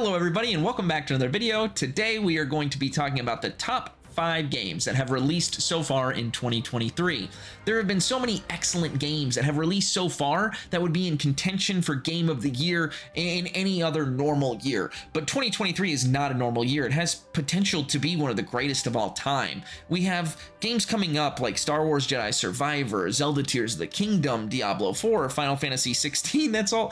Hello everybody and welcome back to another video. Today we are going to be talking about the top 5 games that have released so far in 2023. There have been so many excellent games that have released so far that would be in contention for Game of the Year in any other normal year. But 2023 is not a normal year. It has potential to be one of the greatest of all time. We have games coming up like Star Wars Jedi Survivor, Zelda Tears of the Kingdom, Diablo 4, Final Fantasy 16. That's all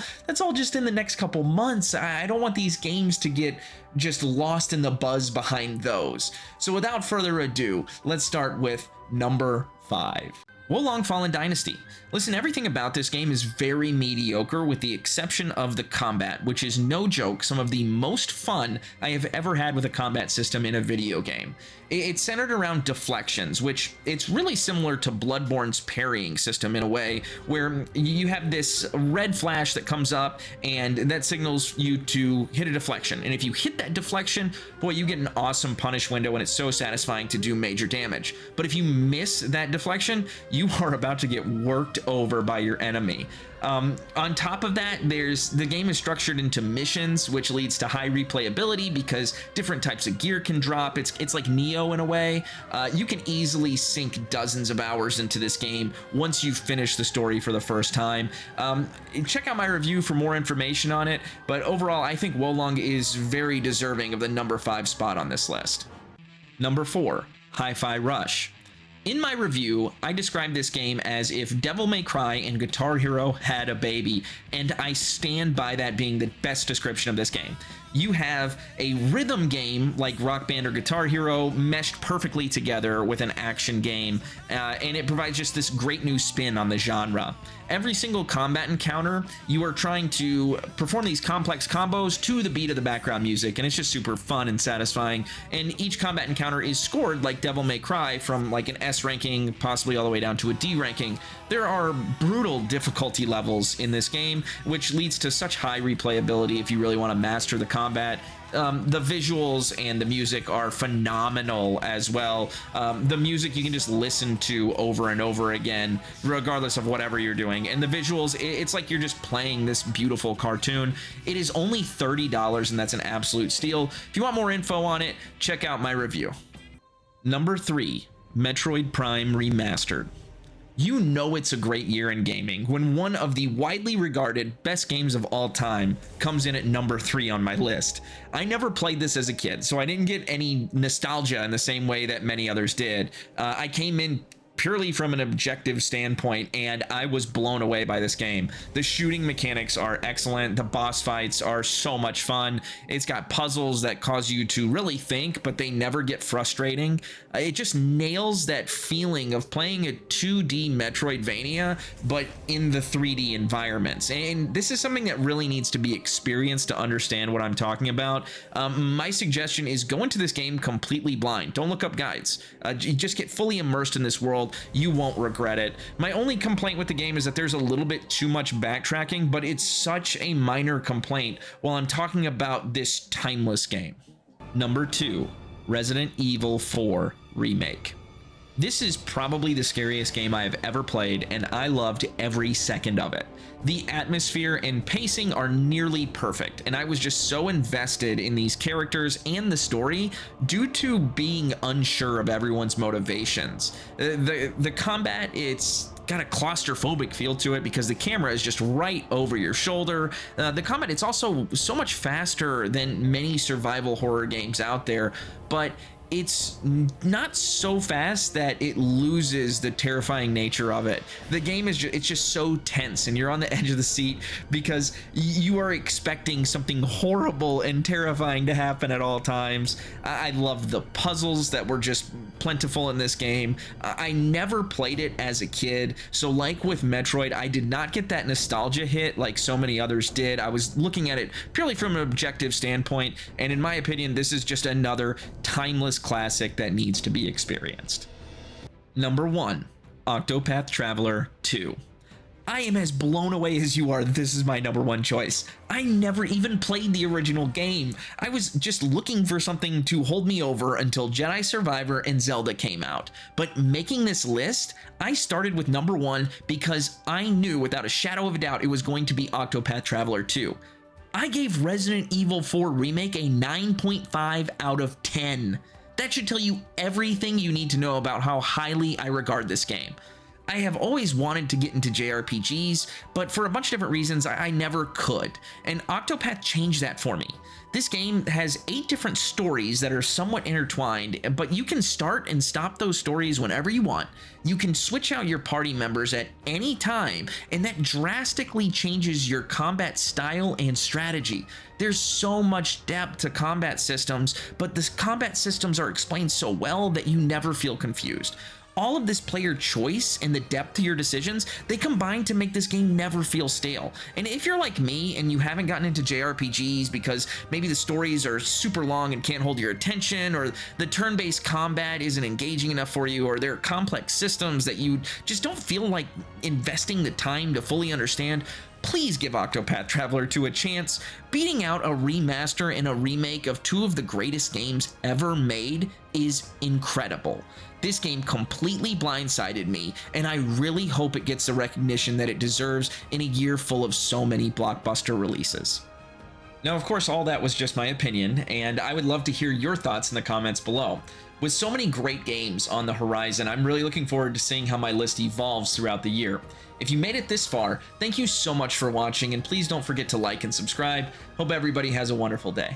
just in the next couple months. I don't want these games to get just lost in the buzz behind those. So without further ado, let's start with number 5. Wolong Fallen Dynasty. Listen, everything about this game is very mediocre with the exception of the combat, which is no joke, some of the most fun I have ever had with a combat system in a video game. It's centered around deflections, which it's really similar to Bloodborne's parrying system in a way, where you have this red flash that comes up and that signals you to hit a deflection. And if you hit that deflection, boy, you get an awesome punish window and it's so satisfying to do major damage. But if you miss that deflection, you are about to get worked over by your enemy. On top of that, the game is structured into missions, which leads to high replayability because different types of gear can drop. It's like Neo in a way. You can easily sink dozens of hours into this game once you've finished the story for the first time. Check out my review for more information on it, but overall, I think Wolong is very deserving of the number 5 spot on this list. Number 4, Hi-Fi Rush. In my review, I described this game as if Devil May Cry and Guitar Hero had a baby, and I stand by that being the best description of this game. You have a rhythm game like Rock Band or Guitar Hero meshed perfectly together with an action game, and it provides just this great new spin on the genre. Every single combat encounter, you are trying to perform these complex combos to the beat of the background music, and it's just super fun and satisfying. And each combat encounter is scored like Devil May Cry from like an S ranking, possibly all the way down to a D ranking. There are brutal difficulty levels in this game, which leads to such high replayability if you really want to master the combat. The visuals and the music are phenomenal as well. The music you can just listen to over and over again, regardless of whatever you're doing. And the visuals, it's like you're just playing this beautiful cartoon. It is only $30, and that's an absolute steal. If you want more info on it, check out my review. Number 3, Metroid Prime Remastered. You know it's a great year in gaming when one of the widely regarded best games of all time comes in at number 3 on my list. I never played this as a kid, so I didn't get any nostalgia in the same way that many others did. I came in purely from an objective standpoint, and I was blown away by this game. The shooting mechanics are excellent. The boss fights are so much fun. It's got puzzles that cause you to really think, but they never get frustrating. It just nails that feeling of playing a 2D Metroidvania, but in the 3D environments. And this is something that really needs to be experienced to understand what I'm talking about. My suggestion is go into this game completely blind. Don't look up guides. You just get fully immersed in this world. You won't regret it. My only complaint with the game is that there's a little bit too much backtracking, but it's such a minor complaint while I'm talking about this timeless game. Number 2, Resident Evil 4 Remake. This is probably the scariest game I have ever played, and I loved every second of it. The atmosphere and pacing are nearly perfect, and I was just so invested in these characters and the story due to being unsure of everyone's motivations. The combat, it's got a claustrophobic feel to it because the camera is just right over your shoulder. The combat, it's also so much faster than many survival horror games out there, but it's not so fast that it loses the terrifying nature of it. The game is it's just so tense, and you're on the edge of the seat because you are expecting something horrible and terrifying to happen at all times. I love the puzzles that were just plentiful in this game. I never played it as a kid, so like with Metroid, I did not get that nostalgia hit like so many others did. I was looking at it purely from an objective standpoint, and in my opinion, this is just another timeless classic that needs to be experienced. Number 1, Octopath Traveler 2. I am as blown away as you are. This is my number 1 choice. I never even played the original game. I was just looking for something to hold me over until Jedi Survivor and Zelda came out. But making this list, I started with number 1 because I knew without a shadow of a doubt it was going to be Octopath Traveler 2. I gave Resident Evil 4 Remake a 9.5 out of 10. That should tell you everything you need to know about how highly I regard this game. I have always wanted to get into JRPGs, but for a bunch of different reasons, I never could, and Octopath changed that for me. This game has 8 different stories that are somewhat intertwined, but you can start and stop those stories whenever you want. You can switch out your party members at any time, and that drastically changes your combat style and strategy. There's so much depth to combat systems, but the combat systems are explained so well that you never feel confused. All of this player choice and the depth to your decisions, they combine to make this game never feel stale. And if you're like me and you haven't gotten into JRPGs because maybe the stories are super long and can't hold your attention, or the turn-based combat isn't engaging enough for you, or there are complex systems that you just don't feel like investing the time to fully understand, please give Octopath Traveler 2 a chance. Beating out a remaster and a remake of 2 of the greatest games ever made is incredible. This game completely blindsided me, and I really hope it gets the recognition that it deserves in a year full of so many blockbuster releases. Now, of course, all that was just my opinion, and I would love to hear your thoughts in the comments below. With so many great games on the horizon, I'm really looking forward to seeing how my list evolves throughout the year. If you made it this far, thank you so much for watching, and please don't forget to like and subscribe. Hope everybody has a wonderful day.